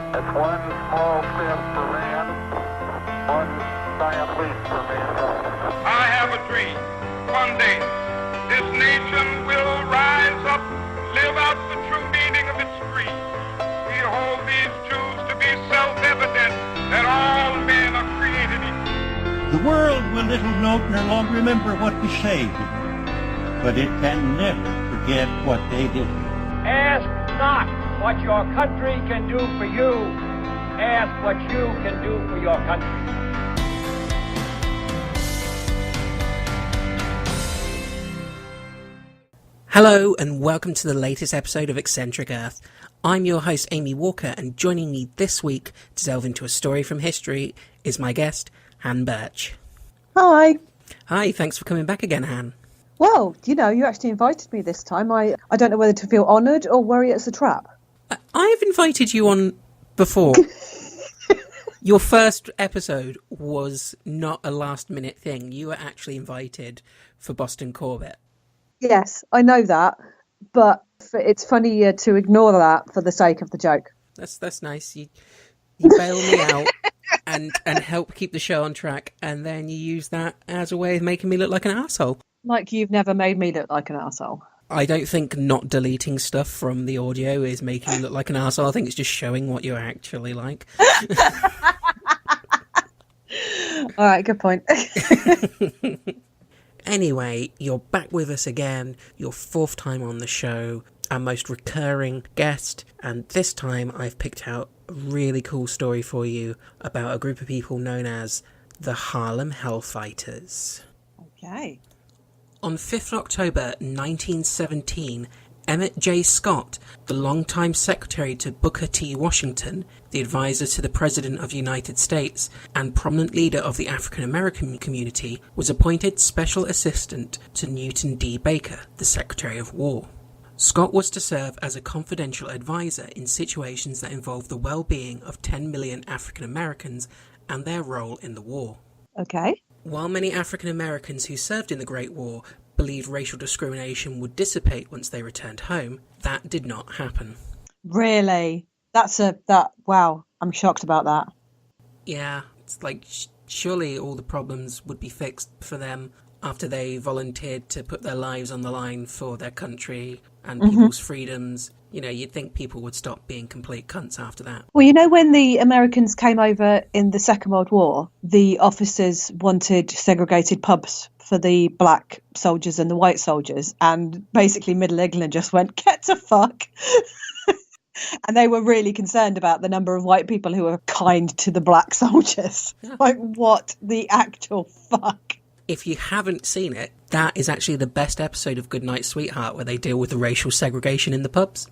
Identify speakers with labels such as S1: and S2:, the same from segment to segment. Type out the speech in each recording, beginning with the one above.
S1: It's one small step for man, one giant leap for mankind.
S2: I have a dream. One day, this nation will rise up, live out the true meaning of its creed. We hold these truths to be self-evident, that all men are created equal.
S3: The world will little note no longer remember what we saved, but it can never forget what they did.
S4: Ask not what your country can do for you. Ask what you can do for your country.
S5: Hello and welcome to the latest episode of Eccentric Earth. I'm your host Amy Walker, and joining me this week to delve into a story from history is my guest, Han Burch.
S6: Hi.
S5: Hi, thanks for coming back again, Han.
S6: Well, you actually invited me this time. I don't know whether to feel honoured or worry it's a trap.
S5: I've invited you on before. Your first episode was not a last-minute thing. You were actually invited for Boston Corbett.
S6: Yes, I know that, but it's funny to ignore that for the sake of the joke.
S5: That's nice. You bail me out and help keep the show on track, and then you use that as a way of making me look like an arsehole.
S6: Like you've never made me look like an arsehole.
S5: I don't think not deleting stuff from the audio is making you look like an arsehole. I think it's just showing what you're actually like.
S6: All right, good point.
S5: Anyway, you're back with us again, your fourth time on the show, our most recurring guest, and this time I've picked out a really cool story for you about a group of people known as the Harlem Hellfighters.
S6: Okay.
S5: On 5th October 1917, Emmett J. Scott, the longtime secretary to Booker T. Washington, the advisor to the President of the United States, and prominent leader of the African American community, was appointed Special Assistant to Newton D. Baker, the Secretary of War. Scott was to serve as a confidential advisor in situations that involved the well-being of 10 million African Americans and their role in the war.
S6: Okay.
S5: While many African Americans who served in the Great War believed racial discrimination would dissipate once they returned home, that did not happen.
S6: Really? Wow, I'm shocked about that.
S5: Yeah, it's like, surely all the problems would be fixed for them after they volunteered to put their lives on the line for their country and people's freedoms. You know, you'd think people would stop being complete cunts after that.
S6: Well, when the Americans came over in the Second World War, the officers wanted segregated pubs for the black soldiers and the white soldiers, and basically Middle England just went, get the fuck. And they were really concerned about the number of white people who were kind to the black soldiers. Yeah. Like, what the actual fuck?
S5: If you haven't seen it, that is actually the best episode of Goodnight Sweetheart, where they deal with the racial segregation in the pubs.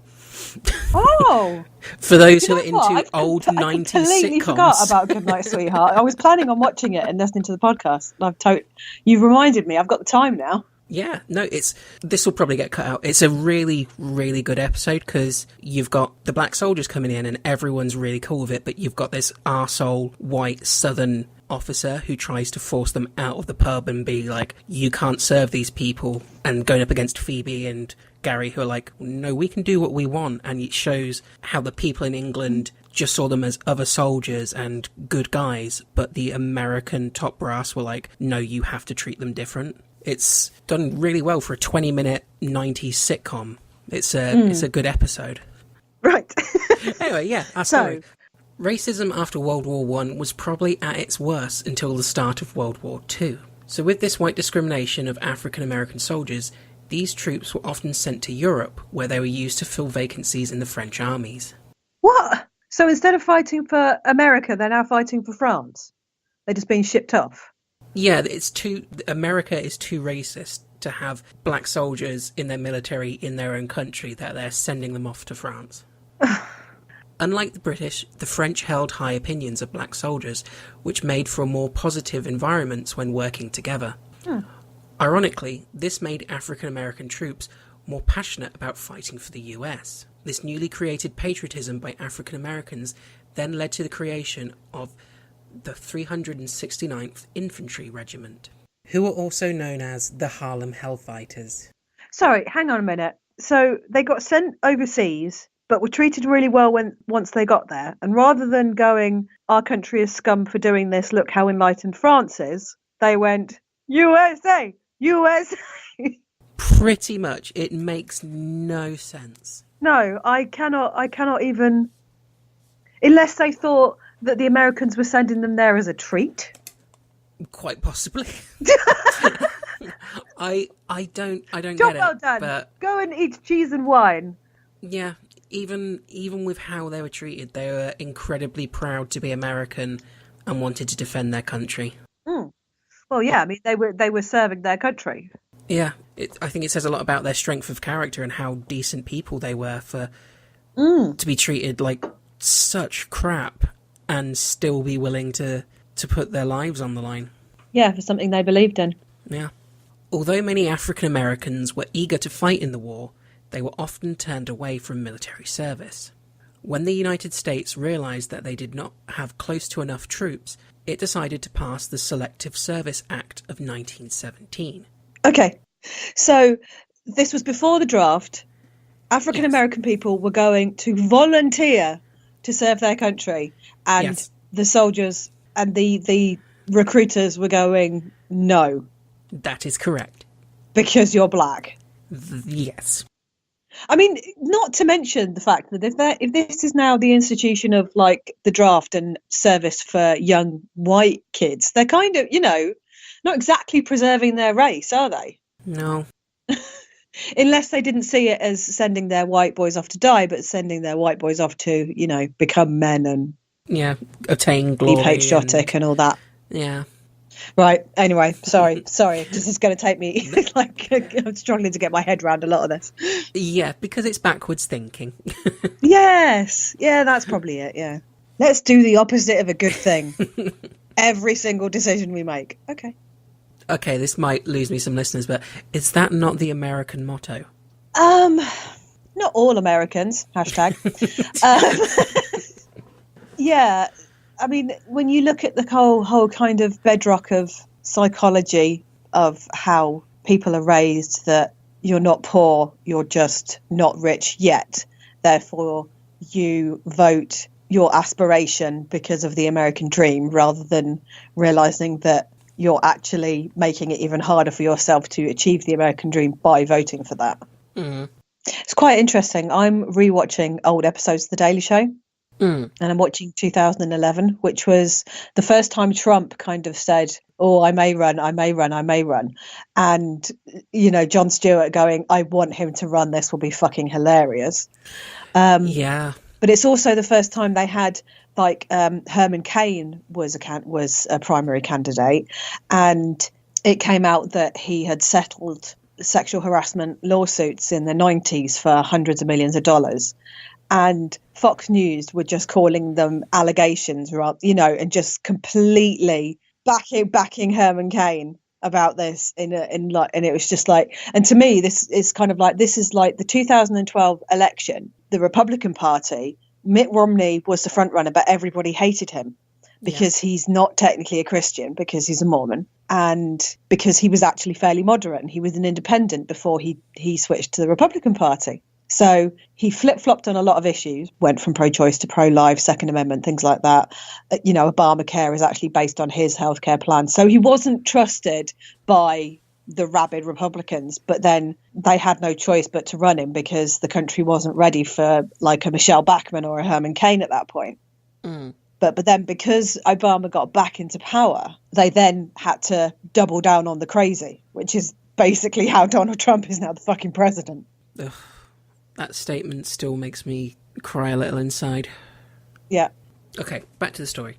S6: Oh!
S5: For those who are into old 90s sitcoms. I completely
S6: forgot about Goodnight Sweetheart. I was planning on watching it and listening to the podcast. You've reminded me. I've got the time now.
S5: Yeah, no, this will probably get cut out. It's a really, really good episode because you've got the black soldiers coming in and everyone's really cool with it, but you've got this arsehole white southern officer who tries to force them out of the pub and be like, you can't serve these people, and going up against Phoebe and Gary who are like, no, we can do what we want. And it shows how the people in England just saw them as other soldiers and good guys, but the American top brass were like, no, you have to treat them different. It's done really well for a 20-minute 90s sitcom. It's a good episode.
S6: Right.
S5: Anyway, yeah, our story. Racism after World War I was probably at its worst until the start of World War II. So with this white discrimination of African American soldiers, these troops were often sent to Europe, where they were used to fill vacancies in the French armies.
S6: What? So instead of fighting for America, they're now fighting for France? They're just being shipped off?
S5: Yeah, America is too racist to have black soldiers in their military in their own country, that they're sending them off to France. Unlike the British, the French held high opinions of black soldiers, which made for more positive environments when working together. Ironically, this made African American troops more passionate about fighting for the US. This newly created patriotism by African Americans then led to the creation of the 369th Infantry Regiment, who were also known as the Harlem Hellfighters.
S6: Sorry, hang on a minute. So they got sent overseas but were treated really well once they got there. And rather than going, our country is scum for doing this, look how enlightened France is, they went, USA, USA.
S5: Pretty much. It makes no sense.
S6: No, I cannot even, unless they thought that the Americans were sending them there as a treat.
S5: Quite possibly. I don't
S6: Job
S5: get
S6: well
S5: it.
S6: done.
S5: But
S6: Go and eat cheese and wine.
S5: yeah, even with how they were treated, they were incredibly proud to be American and wanted to defend their country.
S6: Well, yeah, I mean, they were serving their country.
S5: Yeah, I think it says a lot about their strength of character and how decent people they were to be treated like such crap and still be willing to put their lives on the line.
S6: Yeah, for something they believed in.
S5: Yeah. Although many African Americans were eager to fight in the war, they were often turned away from military service. When the United States realised that they did not have close to enough troops, it decided to pass the Selective Service Act of 1917.
S6: Okay, so this was before the draft. African American people were going to volunteer to serve their country, and the soldiers and the recruiters were going, no.
S5: That is correct.
S6: Because you're black.
S5: Yes.
S6: I mean, not to mention the fact that if this is now the institution of like the draft and service for young white kids, they're kind of, not exactly preserving their race, are they?
S5: No.
S6: Unless they didn't see it as sending their white boys off to die, but sending their white boys off to, become men and
S5: attain glory.
S6: Be patriotic and all that.
S5: Yeah.
S6: Right. Anyway, sorry. This is going to take me I'm struggling to get my head around a lot of this.
S5: Yeah, because it's backwards thinking.
S6: Yes. Yeah, that's probably it. Yeah. Let's do the opposite of a good thing. Every single decision we make. Okay.
S5: Okay, this might lose me some listeners, but is that not the American motto?
S6: Not all Americans. Hashtag. Yeah. I mean, when you look at the whole kind of bedrock of psychology of how people are raised, that you're not poor, you're just not rich yet. Therefore, you vote your aspiration because of the American dream rather than realizing that you're actually making it even harder for yourself to achieve the American dream by voting for that.
S5: Mm.
S6: It's quite interesting. I'm rewatching old episodes of The Daily Show. And I'm watching 2011, which was the first time Trump kind of said, oh, I may run. And, Jon Stewart going, I want him to run. This will be fucking hilarious.
S5: Yeah.
S6: But it's also the first time they had, Herman Cain was a primary candidate. And it came out that he had settled sexual harassment lawsuits in the 90s for hundreds of millions of dollars. And Fox News were just calling them allegations, and just completely backing Herman Cain about this and it was just like, and to me, this is kind of like, this is like the 2012 election, the Republican Party, Mitt Romney was the front runner, but everybody hated him because he's not technically a Christian, because he's a Mormon, and because he was actually fairly moderate and he was an independent before he switched to the Republican Party. So he flip-flopped on a lot of issues, went from pro-choice to pro-life, Second Amendment, things like that. Obamacare is actually based on his healthcare plan. So he wasn't trusted by the rabid Republicans, but then they had no choice but to run him because the country wasn't ready for like a Michelle Bachmann or a Herman Cain at that point. But then because Obama got back into power, they then had to double down on the crazy, which is basically how Donald Trump is now the fucking president.
S5: Ugh. That statement still makes me cry a little inside.
S6: Yeah.
S5: Okay, back to the story.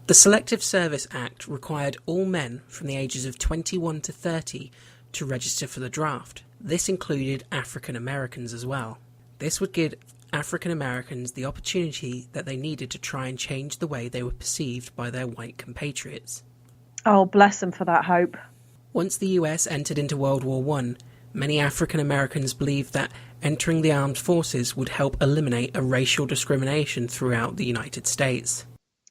S5: The Selective Service Act required all men from the ages of 21 to 30 to register for the draft. This included African Americans as well. This would give African Americans the opportunity that they needed to try and change the way they were perceived by their white compatriots.
S6: Oh, bless them for that hope.
S5: Once the US entered into World War I, many African Americans believed that entering the armed forces would help eliminate a racial discrimination throughout the United States.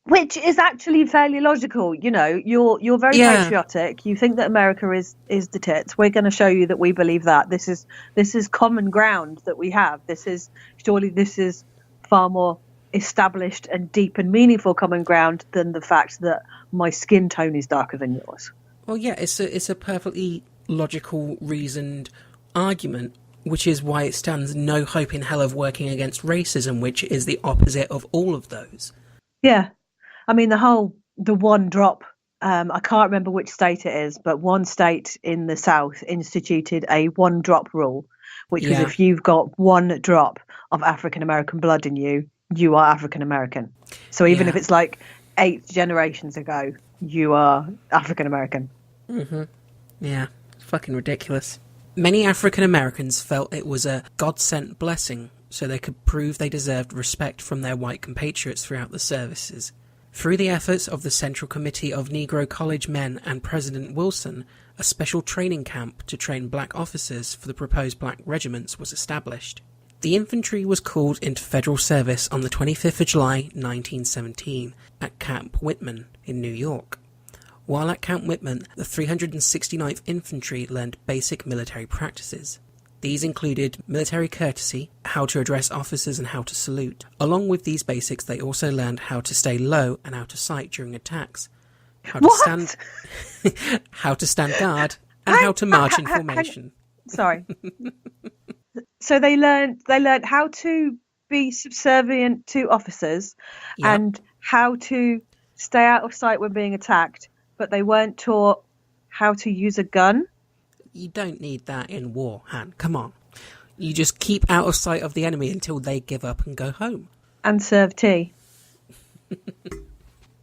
S6: Which is actually fairly logical. You know, you're very patriotic. You think that America is the tits. We're going to show you that we believe that. This is common ground that we have. This is far more established and deep and meaningful common ground than the fact that my skin tone is darker than yours.
S5: Well, yeah, it's a perfectly logical, reasoned argument, which is why it stands no hope in hell of working against racism, which is the opposite of all of those.
S6: Yeah. I mean, the one drop, I can't remember which state it is, but one state in the South instituted a one drop rule, which was if you've got one drop of African American blood in you, you are African American. So even if it's like 8 generations ago, you are African American.
S5: Mm-hmm. Yeah, it's fucking ridiculous. Many African Americans felt it was a God-sent blessing so they could prove they deserved respect from their white compatriots throughout the services. Through the efforts of the Central Committee of Negro College Men and President Wilson, a special training camp to train black officers for the proposed black regiments was established. The infantry was called into federal service on the 25th of July 1917 at Camp Whitman in New York. While at Camp Whitman, the 369th Infantry learned basic military practices. These included military courtesy, how to address officers and how to salute. Along with these basics, they also learned how to stay low and out of sight during attacks, how to stand guard, and how to march in formation.
S6: Sorry. So they learned how to be subservient to officers and how to stay out of sight when being attacked, but they weren't taught how to use a gun.
S5: You don't need that in war, Han. Come on. You just keep out of sight of the enemy until they give up and go home.
S6: And serve tea.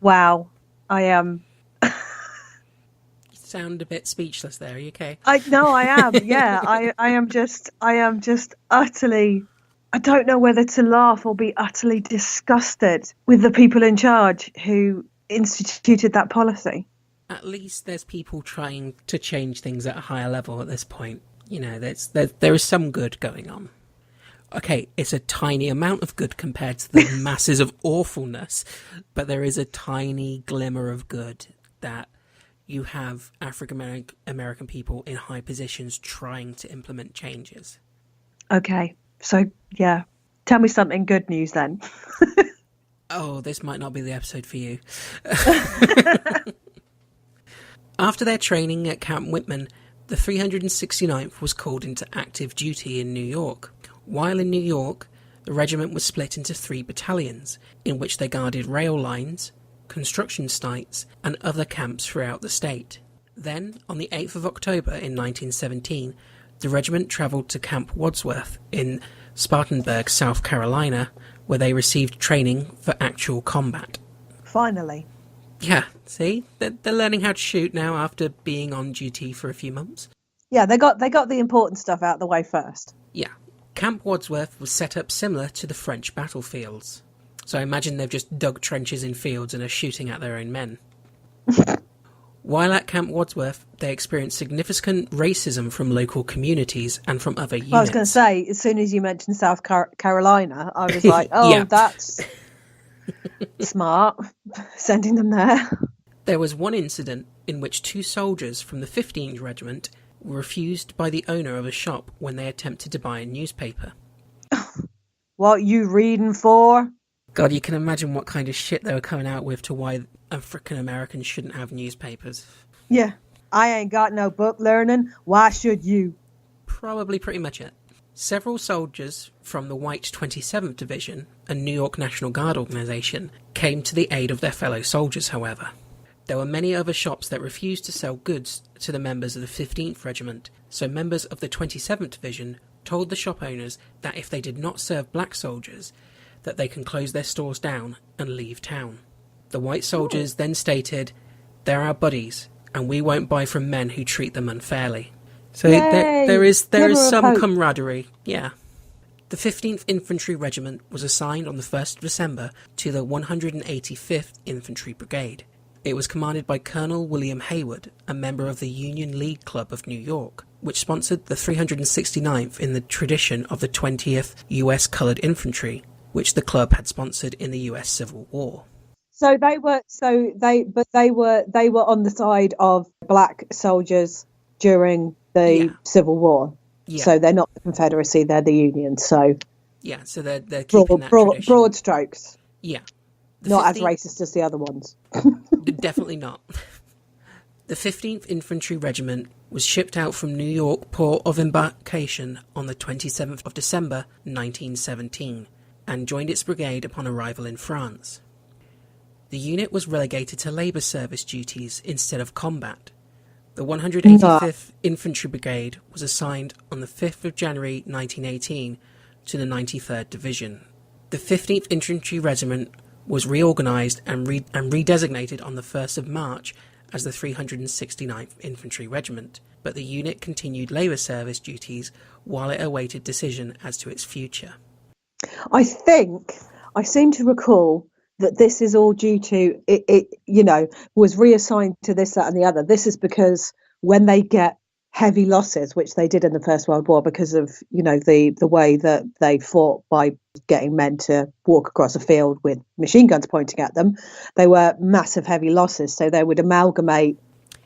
S6: Wow. I am...
S5: You sound a bit speechless there. Are you okay?
S6: I am. Yeah. I am just utterly... I don't know whether to laugh or be utterly disgusted with the people in charge who instituted that policy.
S5: At least there's people trying to change things at a higher level at this point. You know, there is some good going on. Okay, it's a tiny amount of good compared to the masses of awfulness, but there is a tiny glimmer of good that you have African American people in high positions trying to implement changes. Okay,
S6: so yeah, tell me something good news then.
S5: Oh, this might not be the episode for you. After their training at Camp Whitman, the 369th was called into active duty in New York. While in New York, the regiment was split into 3 battalions, in which they guarded rail lines, construction sites, and other camps throughout the state. Then, on the 8th of October in 1917, the regiment travelled to Camp Wadsworth in Spartanburg, South Carolina, where they received training for actual combat.
S6: Finally.
S5: Yeah, see? They're learning how to shoot now after being on duty for a few months.
S6: Yeah, they got the important stuff out of the way first.
S5: Yeah. Camp Wadsworth was set up similar to the French battlefields. So I imagine they've just dug trenches in fields and are shooting at their own men. While at Camp Wadsworth, they experienced significant racism from local communities and from other units.
S6: Well, I was going to say, as soon as you mentioned South Carolina, I was like, oh, that's smart, sending them there.
S5: There was one incident in which 2 soldiers from the 15th Regiment were refused by the owner of a shop when they attempted to buy a newspaper.
S6: What you reading for?
S5: God, you can imagine what kind of shit they were coming out with to why African Americans shouldn't have newspapers.
S6: Yeah, I ain't got no book learning. Why should you?
S5: Probably pretty much it. Several soldiers from the White 27th Division, a New York National Guard organisation, came to the aid of their fellow soldiers, however. There were many other shops that refused to sell goods to the members of the 15th Regiment, so members of the 27th Division told the shop owners that if they did not serve black soldiers, that they can close their stores down and leave town. The white soldiers then stated, "They're our buddies, and we won't buy from men who treat them unfairly." So there is some camaraderie, yeah. The 15th Infantry Regiment was assigned on the 1st of December to the 185th Infantry Brigade. It was commanded by Colonel William Haywood, a member of the Union League Club of New York, which sponsored the 369th in the tradition of the 20th U.S. Colored Infantry, which the club had sponsored in the U.S. Civil War.
S6: they were on the side of black soldiers during the Civil War.
S5: Yeah.
S6: So they're not the Confederacy, they're the Union. So
S5: yeah, so they're keeping that tradition.
S6: Broad strokes.
S5: Yeah.
S6: Not as racist as the other ones.
S5: Definitely not. The 15th Infantry Regiment was shipped out from New York port of embarkation on the 27th of December 1917 and joined its brigade upon arrival in France. The unit was relegated to labour service duties instead of combat. The 185th Infantry Brigade was assigned on the 5th of January 1918 to the 93rd Division. The 15th Infantry Regiment was reorganised and redesignated on the 1st of March as the 369th Infantry Regiment, but the unit continued labour service duties while it awaited decision as to its future. I
S6: seem to recall that this is all due to it was reassigned to this, that and the other. This is because when they get heavy losses, which they did in the First World War because of, the way that they fought by getting men to walk across a field with machine guns pointing at them, they were massive heavy losses. So they would amalgamate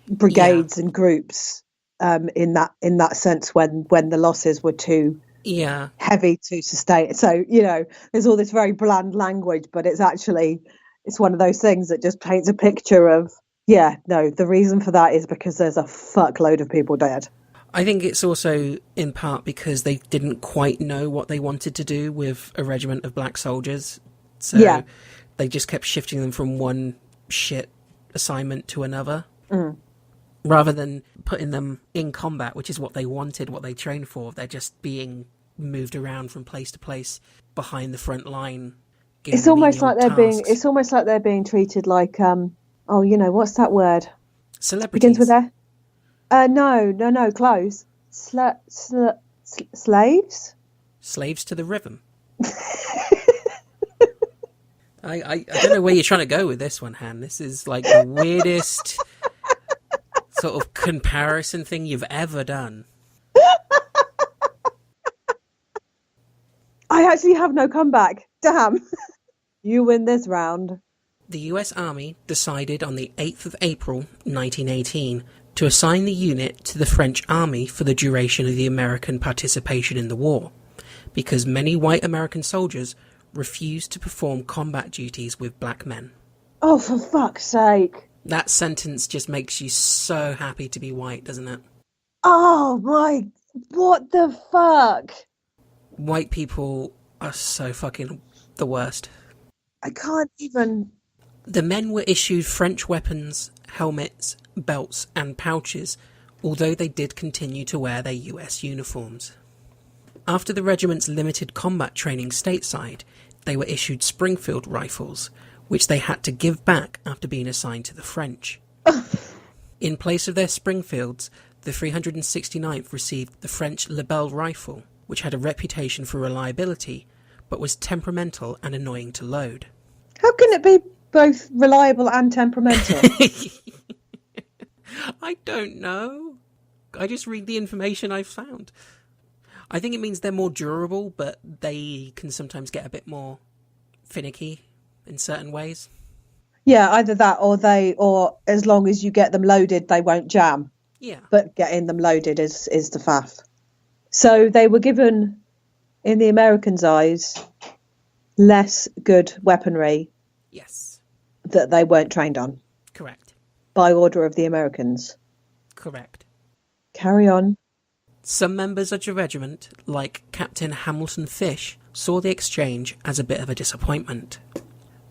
S6: brigades and groups in that sense when the losses were too heavy to sustain. So, there's all this very bland language, but it's one of those things that just paints a picture of, the reason for that is because there's a fuckload of people dead.
S5: I think it's also in part because they didn't quite know what they wanted to do with a regiment of black soldiers. So they just kept shifting them from one shit assignment to another. Rather than putting them in combat, which is what they wanted, what they trained for. They're just being moved around from place to place behind the front line.
S6: It's almost like they're being treated like what's that word?
S5: Celebrities.
S6: Begins with a. No, close. Slaves?
S5: Slaves to the rhythm. I don't know where you're trying to go with this one, Han. This is like the weirdest sort of comparison thing you've ever done.
S6: I actually have no comeback. Damn. You win this round.
S5: The US Army decided on the 8th of April 1918 to assign the unit to the French Army for the duration of the American participation in the war, because many white American soldiers refused to perform combat duties with black men.
S6: Oh, for fuck's sake.
S5: That sentence just makes you so happy to be white, doesn't it?
S6: Oh my, what the fuck?
S5: White people are so fucking the worst.
S6: I can't even...
S5: The men were issued French weapons, helmets, belts and pouches, although they did continue to wear their US uniforms. After the regiment's limited combat training stateside, they were issued Springfield rifles, which they had to give back after being assigned to the French. In place of their Springfields, the 369th received the French Lebel rifle, which had a reputation for reliability, but was temperamental and annoying to load.
S6: How can it be both reliable and temperamental?
S5: I don't know. I just read the information I've found. I think it means they're more durable, but they can sometimes get a bit more finicky in certain ways.
S6: Yeah, either that or as long as you get them loaded, they won't jam.
S5: Yeah.
S6: But getting them loaded is the faff. So they were given, in the Americans' eyes, less good weaponry.
S5: Yes.
S6: That they weren't trained on.
S5: Correct.
S6: By order of the Americans.
S5: Correct.
S6: Carry on.
S5: Some members of the regiment, like Captain Hamilton Fish, saw the exchange as a bit of a disappointment.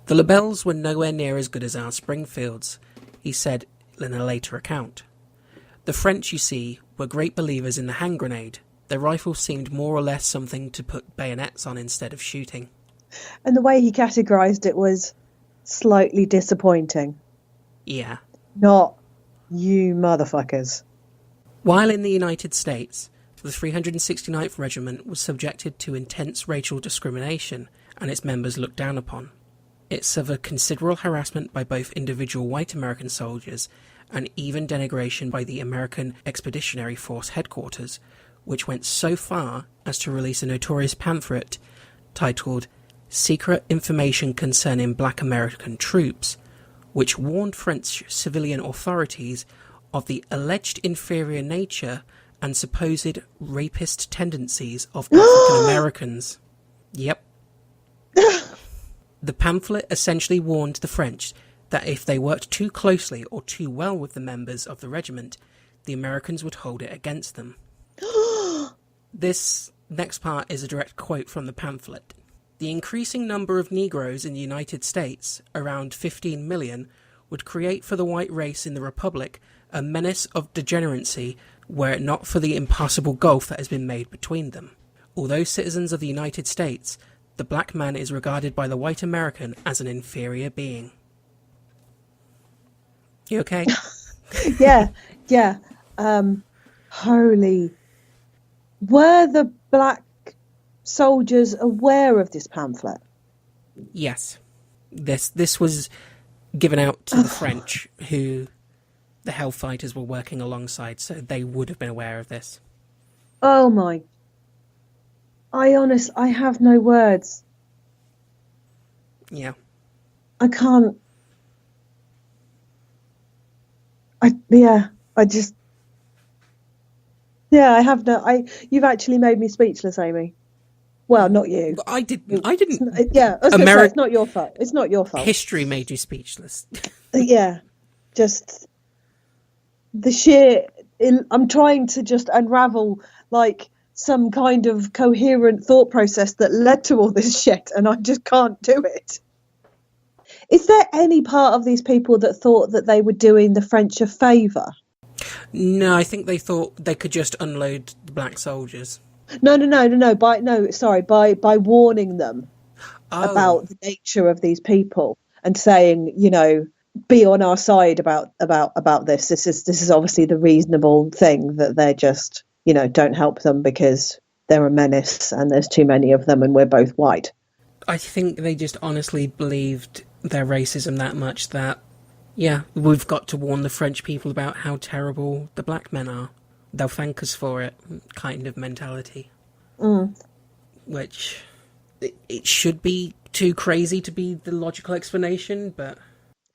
S5: The Lebels were nowhere near as good as our Springfields, he said in a later account. The French, you see, were great believers in the hand grenade. Their rifles seemed more or less something to put bayonets on instead of shooting.
S6: And the way he categorised it was slightly disappointing.
S5: Yeah.
S6: Not, you motherfuckers.
S5: While in the United States, the 369th Regiment was subjected to intense racial discrimination and its members looked down upon. It suffered considerable harassment by both individual white American soldiers and even denigration by the American Expeditionary Force headquarters, which went so far as to release a notorious pamphlet titled secret information concerning black American troops, which warned French civilian authorities of the alleged inferior nature and supposed rapist tendencies of African Americans. Yep. The pamphlet essentially warned the French that if they worked too closely or too well with the members of the regiment, the Americans would hold it against them. This next part is a direct quote from the pamphlet. The increasing number of Negroes in the United States, around 15 million, would create for the white race in the Republic a menace of degeneracy were it not for the impossible gulf that has been made between them. Although citizens of the United States, the black man is regarded by the white American as an inferior being. You okay?
S6: Yeah. Holy. Were the black soldiers aware of this pamphlet?
S5: Yes. This was given out to the French, who the Hellfighters were working alongside, so they would have been aware of this.
S6: Oh my. I have no words.
S5: Yeah.
S6: I can't. I have no. You've actually made me speechless, Amy. Well, not you.
S5: I didn't.
S6: Yeah, I was gonna say, it's not your fault. It's not your fault.
S5: History made you speechless.
S6: Yeah, just the sheer. I'm trying to just unravel like some kind of coherent thought process that led to all this shit, and I just can't do it. Is there any part of these people that thought that they were doing the French a favour?
S5: No, I think they thought they could just unload the black soldiers.
S6: No. By warning them about the nature of these people and saying, be on our side about this. This is obviously the reasonable thing, that they're just, don't help them because they're a menace and there's too many of them and we're both white.
S5: I think they just honestly believed their racism that much that, yeah, we've got to warn the French people about how terrible the black men are. They'll thank us for it, kind of mentality. Which, it should be too crazy to be the logical explanation, but...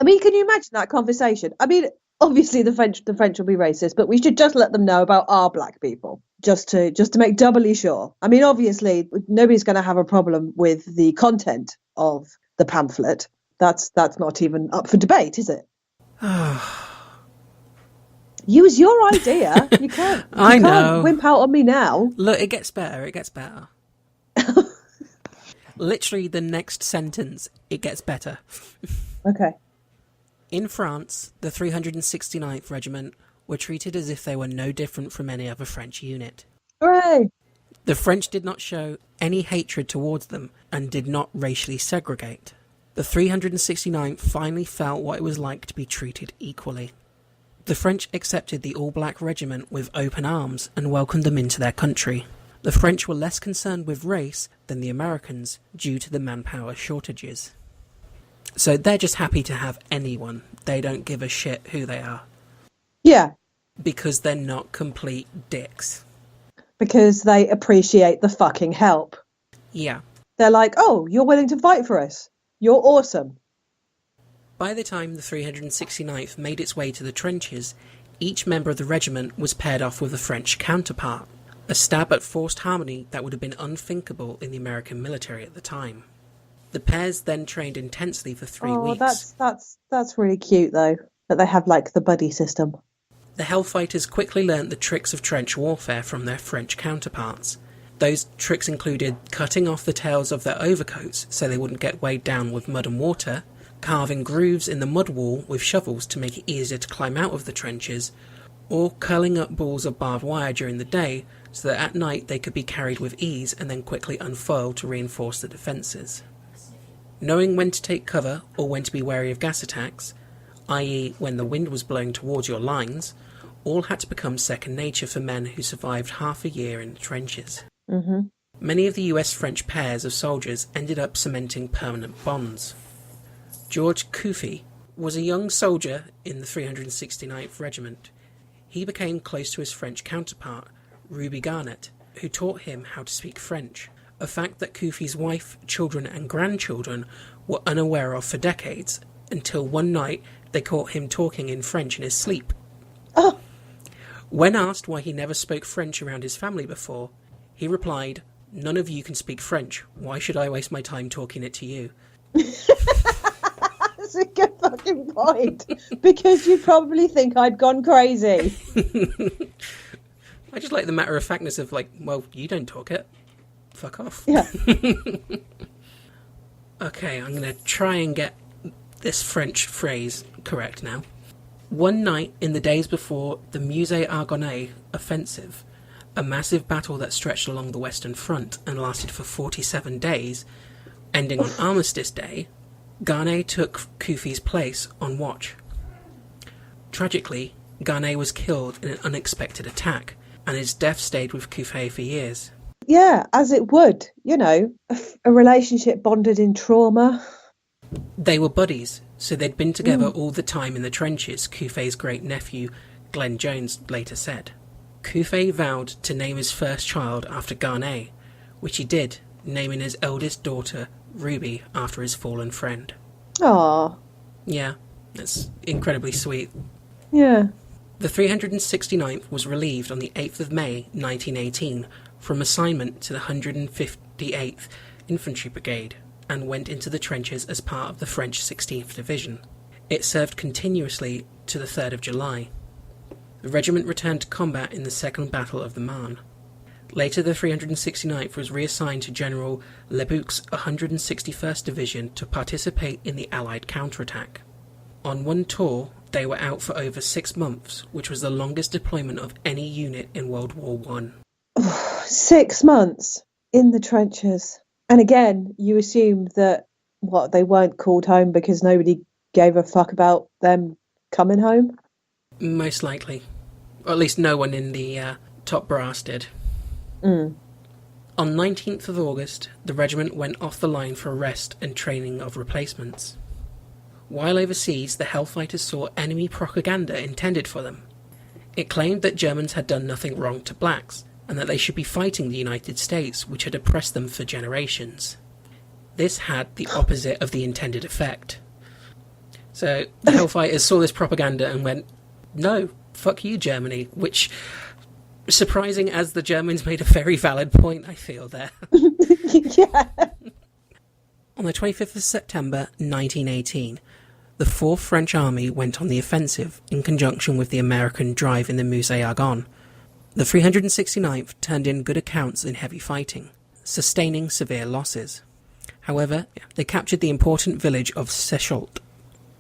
S6: I mean, can you imagine that conversation? I mean, obviously the French will be racist, but we should just let them know about our black people, just to make doubly sure. I mean, obviously, nobody's going to have a problem with the content of the pamphlet. That's not even up for debate, is it? Use your idea. You can't.
S5: I know.
S6: Wimp out on me now.
S5: Look, it gets better. Literally, the next sentence, it gets better.
S6: Okay.
S5: In France, the 369th Regiment were treated as if they were no different from any other French unit.
S6: Hooray!
S5: The French did not show any hatred towards them and did not racially segregate. The 369th finally felt what it was like to be treated equally. The French accepted the all-black regiment with open arms and welcomed them into their country. The French were less concerned with race than the Americans due to the manpower shortages. So they're just happy to have anyone. They don't give a shit who they are.
S6: Yeah.
S5: Because they're not complete dicks.
S6: Because they appreciate the fucking help.
S5: Yeah.
S6: They're like, oh, you're willing to fight for us. You're awesome.
S5: By the time the 369th made its way to the trenches, each member of the regiment was paired off with a French counterpart, a stab at forced harmony that would have been unthinkable in the American military at the time. The pairs then trained intensely for 3 weeks.
S6: That's really cute, though, that they have, like, the buddy system.
S5: The Hellfighters quickly learnt the tricks of trench warfare from their French counterparts. Those tricks included cutting off the tails of their overcoats so they wouldn't get weighed down with mud and water, carving grooves in the mud wall with shovels to make it easier to climb out of the trenches, or curling up balls of barbed wire during the day so that at night they could be carried with ease and then quickly unfurled to reinforce the defences. Knowing when to take cover or when to be wary of gas attacks, i.e. when the wind was blowing towards your lines, all had to become second nature for men who survived half a year in the trenches.
S6: Mm-hmm.
S5: Many of the US-French pairs of soldiers ended up cementing permanent bonds. George Couffi was a young soldier in the 369th Regiment. He became close to his French counterpart, Ruby Garnett, who taught him how to speak French. a fact that Kufi's wife, children and grandchildren were unaware of for decades, until one night they caught him talking in French in his sleep.
S6: Oh.
S5: When asked why he never spoke French around his family before, he replied, "None of you can speak French. Why should I waste my time talking it to you?"
S6: That's a good fucking point. Because you probably think I'd gone crazy.
S5: I just like the matter-of-factness of, like, well, you don't talk it. Fuck off.
S6: Yeah.
S5: Okay, I'm going to try and get this French phrase correct now. One night in the days before the Musée Argonne offensive, a massive battle that stretched along the Western Front and lasted for 47 days, ending on Armistice Day, Garnet took Kufi's place on watch. Tragically, Garnet was killed in an unexpected attack, and his death stayed with Kufi for years.
S6: Yeah, as it would. You know, a relationship bonded in trauma.
S5: They were buddies, so they'd been together all the time in the trenches, Kufi's great-nephew, Glenn Jones, later said. Kufi vowed to name his first child after Garnet, which he did, naming his eldest daughter, Ruby, after his fallen friend.
S6: Aww.
S5: Yeah, that's incredibly sweet.
S6: Yeah.
S5: The 369th was relieved on the 8th of May 1918 from assignment to the 158th Infantry Brigade and went into the trenches as part of the French 16th Division. It served continuously to the 3rd of July. The regiment returned to combat in the Second Battle of the Marne. Later, the 369th was reassigned to General Lebuc's 161st Division to participate in the Allied counterattack. On one tour, they were out for over 6 months, which was the longest deployment of any unit in World War I.
S6: 6 months in the trenches. And again, you assume that, they weren't called home because nobody gave a fuck about them coming home?
S5: Most likely. Or at least no one in the top brass did.
S6: Mm.
S5: On 19th of August, the regiment went off the line for a rest and training of replacements. While overseas, the Hellfighters saw enemy propaganda intended for them. It claimed that Germans had done nothing wrong to blacks, and that they should be fighting the United States, which had oppressed them for generations. This had the opposite of the intended effect. So the Hellfighters saw this propaganda and went, "No, fuck you, Germany," which, surprising as the Germans made a very valid point, I feel there.
S6: Yeah.
S5: On the 25th of September 1918, the 4th French Army went on the offensive in conjunction with the American drive in the Musée Argonne. The 369th turned in good accounts in heavy fighting, sustaining severe losses. However, they captured the important village of Séchault.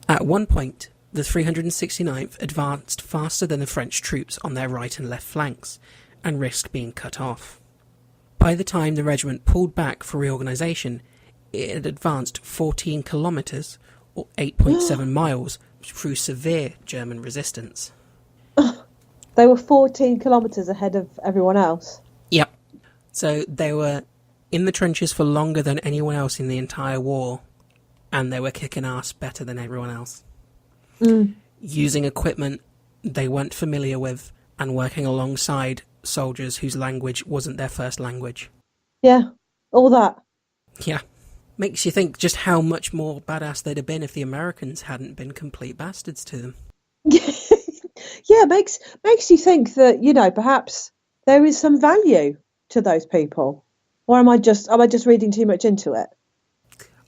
S5: At one point, the 369th advanced faster than the French troops on their right and left flanks, and risked being cut off. By the time the regiment pulled back for reorganisation, it had advanced 14 kilometres, or 8.7 miles, through severe German resistance.
S6: They were 14 kilometres ahead of everyone else.
S5: Yep. So they were in the trenches for longer than anyone else in the entire war, and they were kicking ass better than everyone else. Using equipment they weren't familiar with, and working alongside soldiers whose language wasn't their first language.
S6: Yeah, all that.
S5: Yeah. Makes you think just how much more badass they'd have been if the Americans hadn't been complete bastards to them.
S6: Yeah, makes you think that, perhaps there is some value to those people. Or am I just reading too much into it?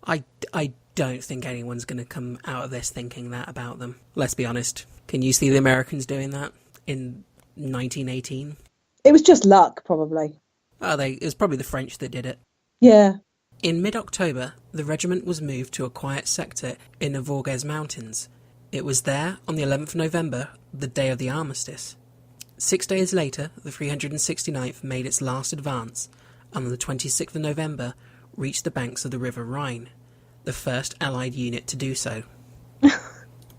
S5: I don't think anyone's going to come out of this thinking that about them. Let's be honest. Can you see the Americans doing that in 1918?
S6: It was just luck, probably.
S5: It was probably the French that did it.
S6: Yeah.
S5: In mid-October, the regiment was moved to a quiet sector in the Vosges Mountains. It was there on the 11th of November, the day of the armistice. 6 days later, the 369th made its last advance, and on the 26th of November, reached the banks of the River Rhine, the first Allied unit to do so.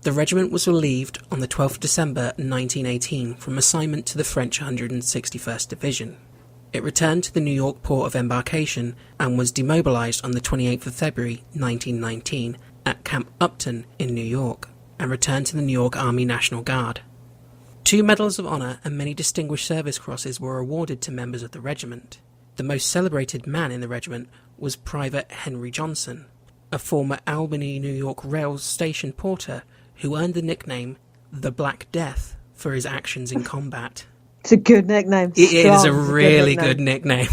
S5: The regiment was relieved on the 12th of December 1918 from assignment to the French 161st Division. It returned to the New York port of embarkation and was demobilised on the 28th of February 1919 at Camp Upton in New York, and returned to the New York Army National Guard. 2 Medals of Honor and many distinguished service crosses were awarded to members of the regiment. The most celebrated man in the regiment was Private Henry Johnson, a former Albany, New York rail station porter who earned the nickname the Black Death for his actions in combat.
S6: It's a good nickname.
S5: It is a
S6: Strong.
S5: really good nickname.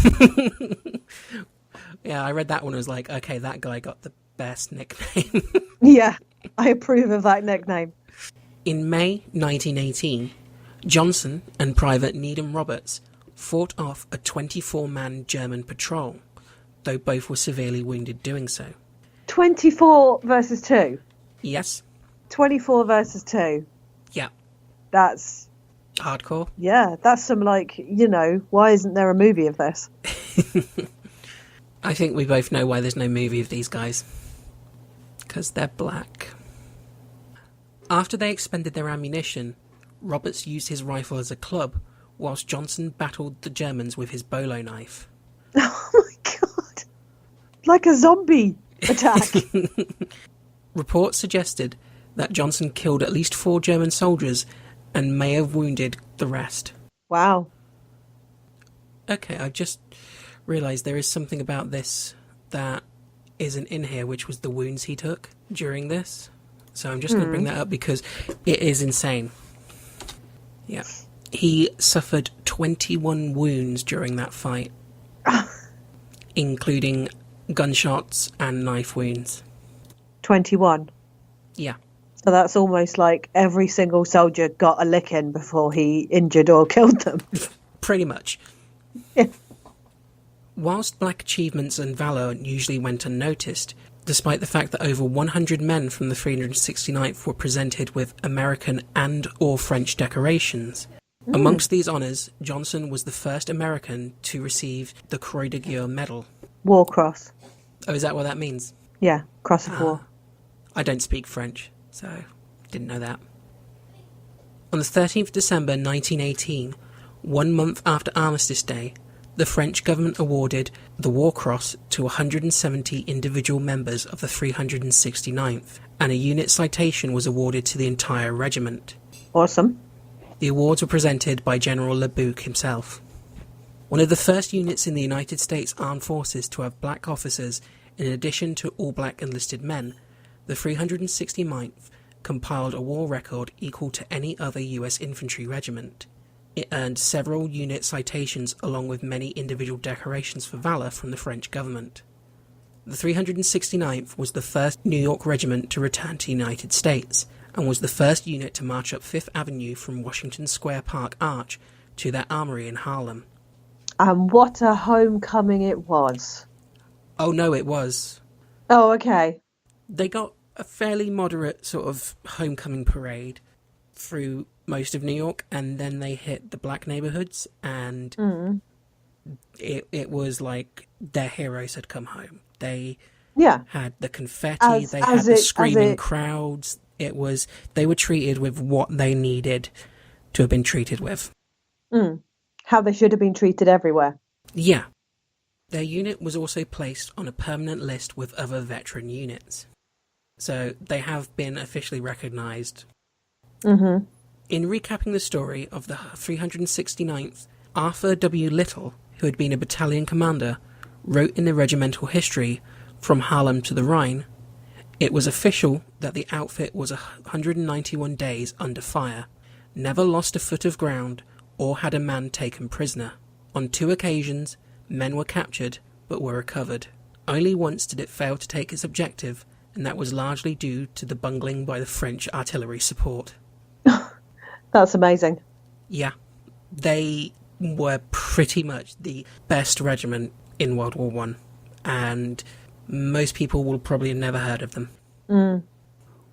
S5: Yeah, I read that one and was like, okay, that guy got the best nickname.
S6: Yeah, I approve of that nickname.
S5: In May 1918, Johnson and Private Needham Roberts fought off a 24-man German patrol, though both were severely wounded doing so.
S6: 24 versus 2?
S5: Yes?
S6: 24 versus 2.
S5: Yeah.
S6: That's...
S5: Hardcore?
S6: Yeah, that's some, like, why isn't there a movie of this?
S5: I think we both know why there's no movie of these guys. Because they're black. After they expended their ammunition, Roberts used his rifle as a club, whilst Johnson battled the Germans with his bolo knife.
S6: Oh my god! Like a zombie attack.
S5: Reports suggested that Johnson killed at least 4 German soldiers and may have wounded the rest.
S6: Wow.
S5: Okay, I just realised there is something about this that isn't in here, which was the wounds he took during this. So I'm just going to bring that up because it is insane. Yeah. He suffered 21 wounds during that fight, including gunshots and knife wounds.
S6: 21?
S5: Yeah.
S6: So that's almost like every single soldier got a licking before he injured or killed them.
S5: Pretty much.
S6: Yeah.
S5: Whilst black achievements and valour usually went unnoticed, despite the fact that over 100 men from the 369th were presented with American and or French decorations. Amongst these honours, Johnson was the first American to receive the Croix de Guerre medal.
S6: War cross.
S5: Oh, is that what that means?
S6: Yeah, cross of war.
S5: I don't speak French, so didn't know that. On the 13th December 1918, 1 month after Armistice Day, the French government awarded the War Cross to 170 individual members of the 369th, and a unit citation was awarded to the entire regiment.
S6: Awesome.
S5: The awards were presented by General LeBouc himself. One of the first units in the United States Armed Forces to have black officers, in addition to all black enlisted men, the 369th compiled a war record equal to any other US infantry regiment. It earned several unit citations along with many individual decorations for valour from the French government. The 369th was the first New York regiment to return to the United States, and was the first unit to march up Fifth Avenue from Washington Square Park Arch to their armory in Harlem.
S6: And what a homecoming it was.
S5: Oh no, it was.
S6: Oh, okay.
S5: They got a fairly moderate sort of homecoming parade through most of New York, and then they hit the black neighborhoods, and it was like their heroes had come home. They had the confetti, they had the screaming crowds. They were treated with what they needed to have been treated with.
S6: How they should have been treated everywhere.
S5: Yeah. Their unit was also placed on a permanent list with other veteran units. So they have been officially recognised. In recapping the story of the 369th, Arthur W. Little, who had been a battalion commander, wrote in the regimental history, From Harlem to the Rhine, it was official that the outfit was 191 days under fire, never lost a foot of ground, or had a man taken prisoner. On 2 occasions, men were captured, but were recovered. Only once did it fail to take its objective, and that was largely due to the bungling by the French artillery support.
S6: That's amazing.
S5: Yeah, they were pretty much the best regiment in World War One, and most people will probably have never heard of them.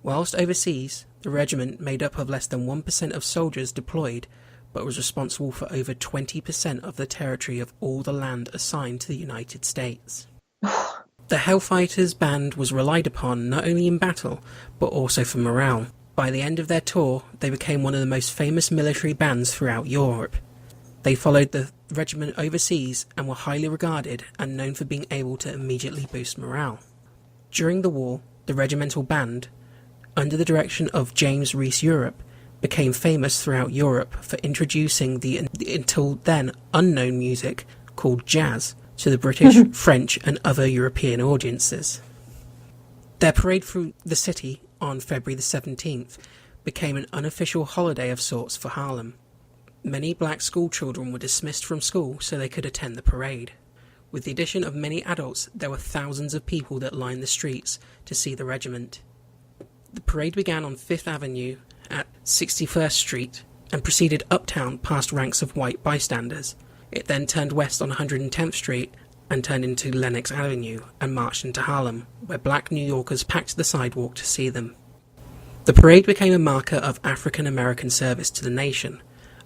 S5: Whilst overseas, the regiment made up of less than 1% of soldiers deployed, but was responsible for over 20% of the territory of all the land assigned to the United States. The Hellfighters band was relied upon not only in battle, but also for morale. By the end of their tour, they became one of the most famous military bands throughout Europe. They followed the regiment overseas and were highly regarded and known for being able to immediately boost morale. During the war, the regimental band, under the direction of James Reese Europe, became famous throughout Europe for introducing the until then unknown music called jazz, to the British, French and other European audiences. Their parade through the city on February the 17th became an unofficial holiday of sorts for Harlem. Many black school children were dismissed from school so they could attend the parade. With the addition of many adults, there were thousands of people that lined the streets to see the regiment. The parade began on 5th Avenue at 61st Street and proceeded uptown past ranks of white bystanders. It then turned west on 110th Street and turned into Lenox Avenue and marched into Harlem, where black New Yorkers packed the sidewalk to see them. The parade became a marker of African American service to the nation,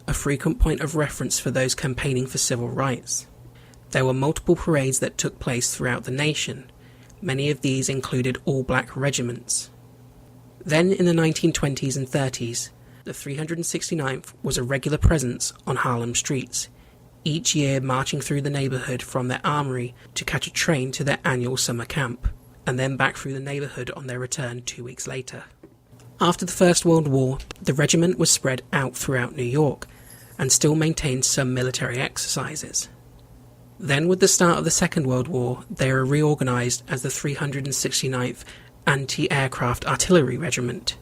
S5: a frequent point of reference for those campaigning for civil rights. There were multiple parades that took place throughout the nation. Many of these included all-black regiments. Then, in the 1920s and 30s, the 369th was a regular presence on Harlem streets, each year marching through the neighborhood from their armory to catch a train to their annual summer camp, and then back through the neighborhood on their return 2 weeks later. After the First World War, the regiment was spread out throughout New York, and still maintained some military exercises. Then, with the start of the Second World War, they were reorganized as the 369th Anti-Aircraft Artillery Regiment,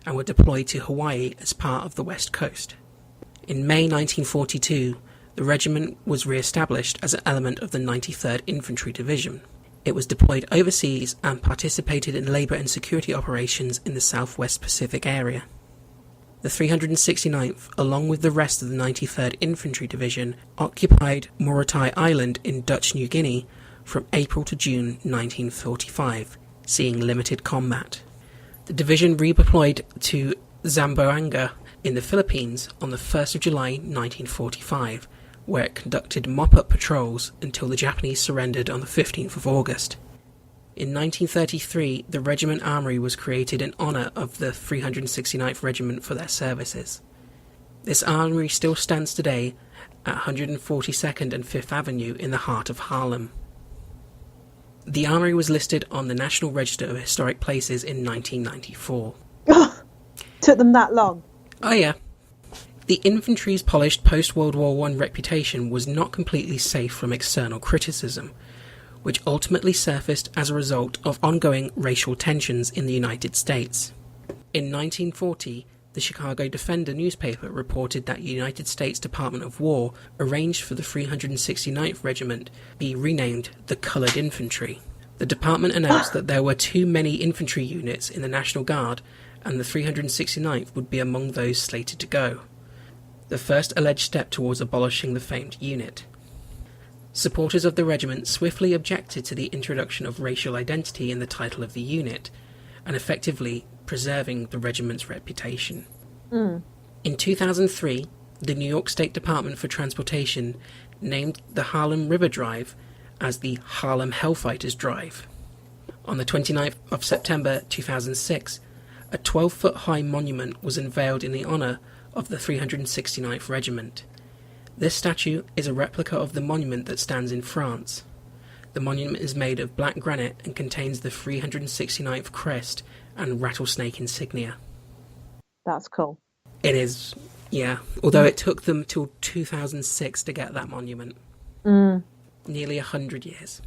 S5: and were deployed to Hawaii as part of the West Coast. In May 1942, the regiment was re-established as an element of the 93rd Infantry Division. It was deployed overseas and participated in labour and security operations in the Southwest Pacific area. The 369th, along with the rest of the 93rd Infantry Division, occupied Morotai Island in Dutch New Guinea from April to June 1945, seeing limited combat. The division redeployed to Zamboanga in the Philippines on the 1st of July 1945, where it conducted mop-up patrols until the Japanese surrendered on the 15th of August. In 1933, the regiment armory was created in honour of the 369th Regiment for their services. This armory still stands today at 142nd and 5th Avenue in the heart of Harlem. The armory was listed on the National Register of Historic Places in 1994.
S6: Took them that long?
S5: Oh yeah. The infantry's polished post-World War I reputation was not completely safe from external criticism, which ultimately surfaced as a result of ongoing racial tensions in the United States. In 1940, the Chicago Defender newspaper reported that the United States Department of War arranged for the 369th Regiment be renamed the Colored Infantry. The department announced that there were too many infantry units in the National Guard, and the 369th would be among those slated to go, the first alleged step towards abolishing the famed unit. Supporters of the regiment swiftly objected to the introduction of racial identity in the title of the unit, and effectively preserving the regiment's reputation. In 2003, the New York State Department for Transportation named the Harlem River Drive as the Harlem Hellfighters Drive. On the 29th of September 2006, a 12-foot-high monument was unveiled in the honour of the 369th Regiment. This statue is a replica of the monument that stands in France. The monument is made of black granite and contains the 369th crest and rattlesnake insignia.
S6: That's cool.
S5: It is, yeah. Although it took them till 2006 to get that monument. Nearly 100 years.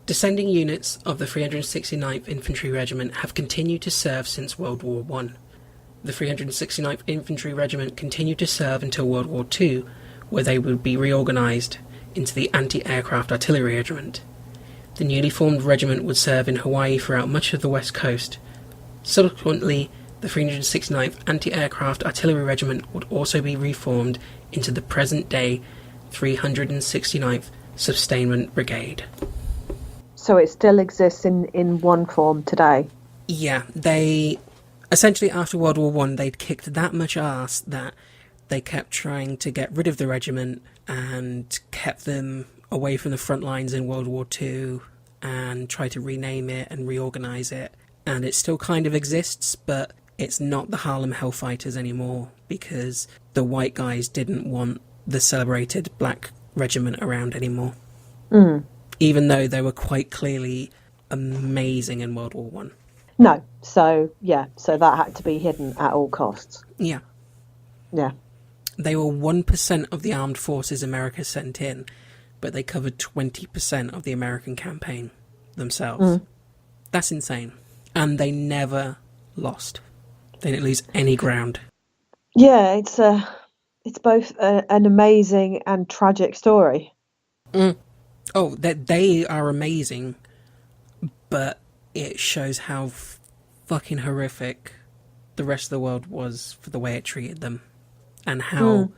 S5: Descending units of the 369th Infantry Regiment have continued to serve since World War I. The 369th Infantry Regiment continued to serve until World War II, where they would be reorganised into the Anti-Aircraft Artillery Regiment. The newly formed regiment would serve in Hawaii throughout much of the West Coast. Subsequently, the 369th Anti-Aircraft Artillery Regiment would also be reformed into the present-day 369th Sustainment Brigade.
S6: So it still exists in one form today?
S5: Yeah, they... Essentially, after World War I, they'd kicked that much arse that they kept trying to get rid of the regiment and kept them away from the front lines in World War II and tried to rename it and reorganise it. And it still kind of exists, but it's not the Harlem Hellfighters anymore because the white guys didn't want the celebrated black regiment around anymore. Even though they were quite clearly amazing in World War I.
S6: No, so that had to be hidden at all costs.
S5: Yeah.
S6: Yeah.
S5: They were 1% of the armed forces America sent in, but they covered 20% of the American campaign themselves. That's insane. And they never lost. They didn't lose any ground.
S6: Yeah, it's both an amazing and tragic story.
S5: Oh, they are amazing, but it shows how fucking horrific the rest of the world was for the way it treated them, and how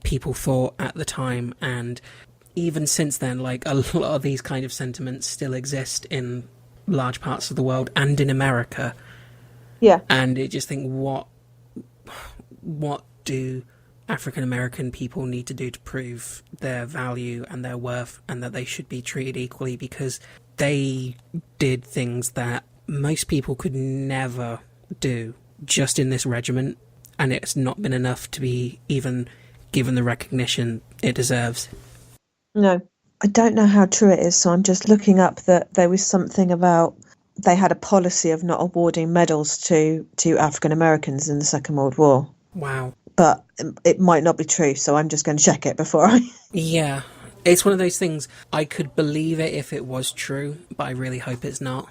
S5: people thought at the time, and even since then, like, a lot of these kind of sentiments still exist in large parts of the world and in America.
S6: Yeah.
S5: And you just think, what do African American people need to do to prove their value and their worth, and that they should be treated equally, because they did things that most people could never do just in this regiment, and it's not been enough to be even given the recognition it deserves.
S6: No, I don't know how true it is, so I'm just looking up that there was something about they had a policy of not awarding medals to African Americans in the Second World War.
S5: Wow.
S6: But it might not be true, so I'm just going to check it before I...
S5: Yeah, it's one of those things, I could believe it if it was true, but I really hope it's not.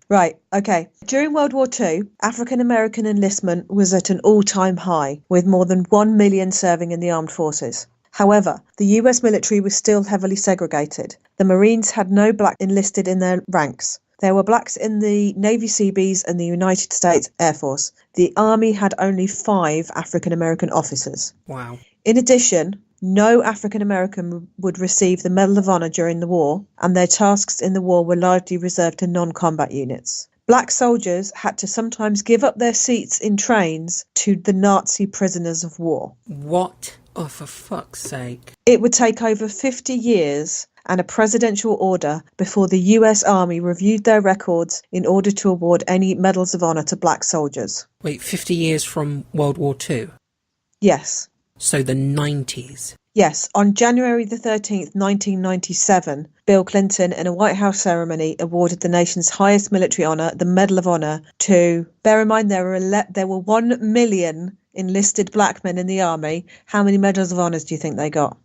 S6: Right, okay. During World War II, African American enlistment was at an all-time high, with more than 1 million serving in the armed forces. However, the US military was still heavily segregated. The Marines had no black enlisted in their ranks. There were blacks in the Navy Seabees and the United States Air Force. The Army had only 5 African American officers.
S5: Wow.
S6: In addition, no African American would receive the Medal of Honor during the war, and their tasks in the war were largely reserved to non-combat units. Black soldiers had to sometimes give up their seats in trains to the Nazi prisoners of war.
S5: What? Oh, for fuck's sake.
S6: It would take over 50 years and a presidential order before the US Army reviewed their records in order to award any medals of honor to black soldiers.
S5: Wait, 50 years from World War II?
S6: Yes.
S5: So the 90s?
S6: Yes. On January the 13th, 1997, Bill Clinton, in a White House ceremony, awarded the nation's highest military honor, the Medal of Honor, to, bear in mind, there were 1 million enlisted black men in the army. How many medals of honors do you think they got?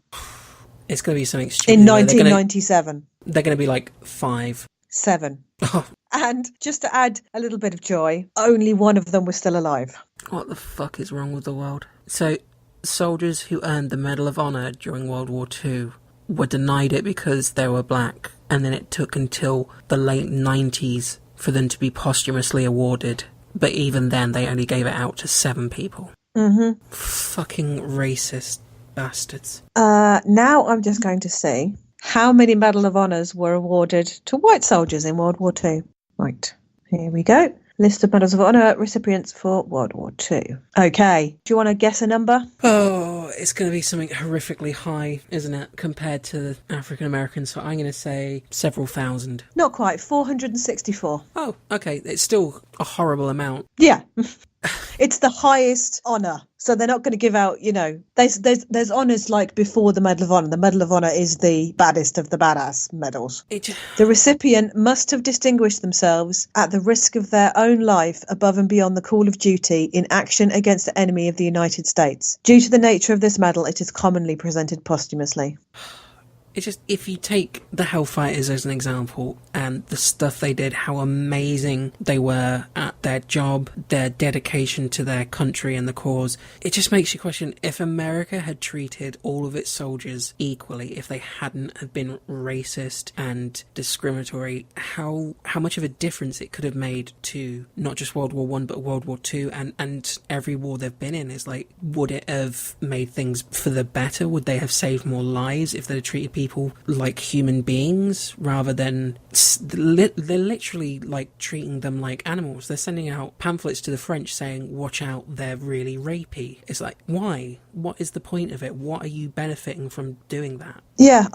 S5: It's going to be something stupid.
S6: In 1997.
S5: They're going to be like 5.
S6: 7.
S5: Oh,
S6: And just to add a little bit of joy, only one of them was still alive.
S5: what the fuck is wrong with the world? So, soldiers who earned the Medal of Honor during World War II were denied it because they were black, and then it took until the late 90s for them to be posthumously awarded. But even then, they only gave it out to 7 people.
S6: Mm-hmm.
S5: Fucking racist bastards.
S6: Now I'm just going to see how many Medal of Honours were awarded to white soldiers in World War II. Right, here we go. List of Medals of Honour recipients for World War II. Okay, do you want to guess a number?
S5: Oh, it's going to be something horrifically high, isn't it, compared to African Americans? So I'm going to say several thousand.
S6: Not quite, 464.
S5: Oh, okay. It's still a horrible amount.
S6: Yeah. It's the highest honour. So they're not going to give out, you know, there's honours like before the Medal of Honour. The Medal of Honour is the baddest of the badass medals. The recipient must have distinguished themselves at the risk of their own life above and beyond the call of duty in action against the enemy of the United States. Due to the nature of this medal, it is commonly presented posthumously.
S5: It's just, if you take the Hellfighters as an example, and the stuff they did, how amazing they were at their job, their dedication to their country and the cause, it just makes you question, if America had treated all of its soldiers equally, if they hadn't have been racist and discriminatory, how much of a difference it could have made to not just World War I, but World War II, and every war they've been in. Is like, would it have made things for the better? Would they have saved more lives if they'd treated people like human beings rather than they're literally like treating them like animals? They're sending out pamphlets to the French saying, watch out, they're really rapey. It's like, why? What is the point of it? What are you benefiting from doing that?
S6: Yeah,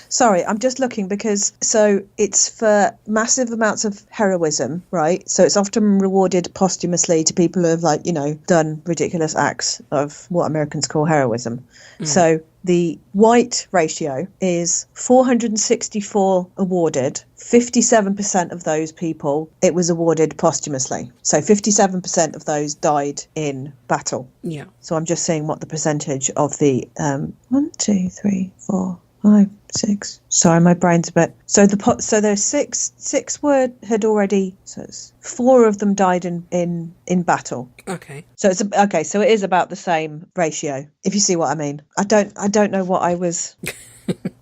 S6: sorry, I'm just looking because, so it's for massive amounts of heroism, right? So it's often rewarded posthumously to people who have, like, you know, done ridiculous acts of what Americans call heroism. So the white ratio is 464 awarded. 57% of those people, it was awarded posthumously. So 57% of those died in battle.
S5: Yeah.
S6: So I'm just seeing what the percentage of the 1, 2, 3, 4, 5, 6. Sorry, my brain's a bit. So there's six had already. So it's 4 of them died in battle.
S5: Okay.
S6: So it's okay. So it is about the same ratio, if you see what I mean. I don't know what I was.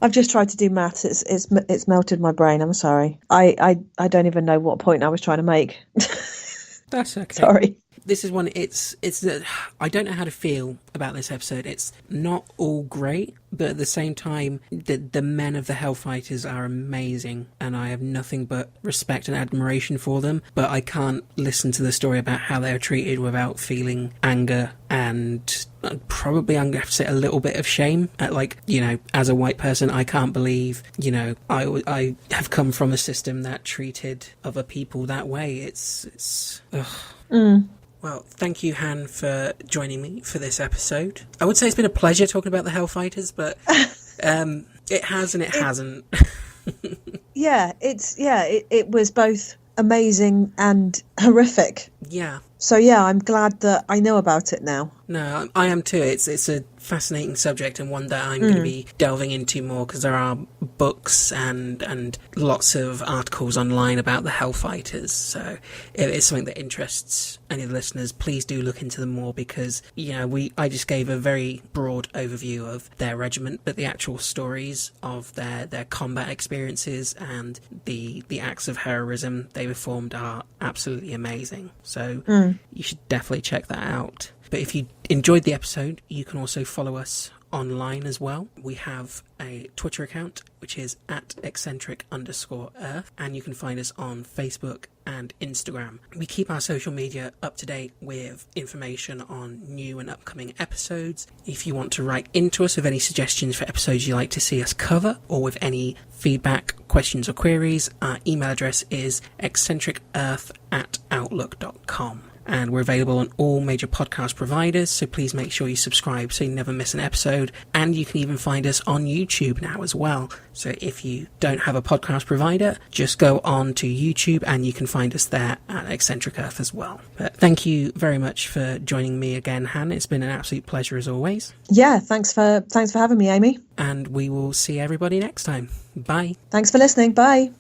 S6: I've just tried to do maths. It's melted my brain. I'm sorry. I don't even know what point I was trying to make.
S5: That's okay.
S6: Sorry.
S5: This is one, I don't know how to feel about this episode. It's not all great, but at the same time, the men of the Hellfighters are amazing, and I have nothing but respect and admiration for them, but I can't listen to the story about how they are treated without feeling anger and probably I'm going to have to say a little bit of shame at, like, you know, as a white person, I can't believe, you know, I have come from a system that treated other people that way. It's ugh. Well, thank you, Han, for joining me for this episode. I would say it's been a pleasure talking about the Hellfighters, but it has and it hasn't.
S6: It was both amazing and horrific.
S5: Yeah.
S6: So yeah, I'm glad that I know about it now.
S5: No, I am too. It's a fascinating subject and one that I'm going to be delving into more, because there are books and lots of articles online about the Hellfighters. So if it's something that interests any of the listeners, please do look into them more, because, you know, I just gave a very broad overview of their regiment, but the actual stories of their combat experiences and the acts of heroism they performed are absolutely amazing. So you should definitely check that out. But if you enjoyed the episode, you can also follow us online as well. We have a Twitter account, which is @Eccentric_Earth, and you can find us on Facebook and Instagram. We keep our social media up to date with information on new and upcoming episodes. If you want to write into us with any suggestions for episodes you'd like to see us cover, or with any feedback, questions or queries, our email address is eccentricearth@outlook.com. And we're available on all major podcast providers, so please make sure you subscribe so you never miss an episode. And you can even find us on YouTube now as well. So if you don't have a podcast provider, just go on to YouTube and you can find us there at Eccentric Earth as well. But thank you very much for joining me again, Han. It's been an absolute pleasure as always.
S6: Yeah, thanks for having me, Amy.
S5: And we will see everybody next time. Bye.
S6: Thanks for listening. Bye.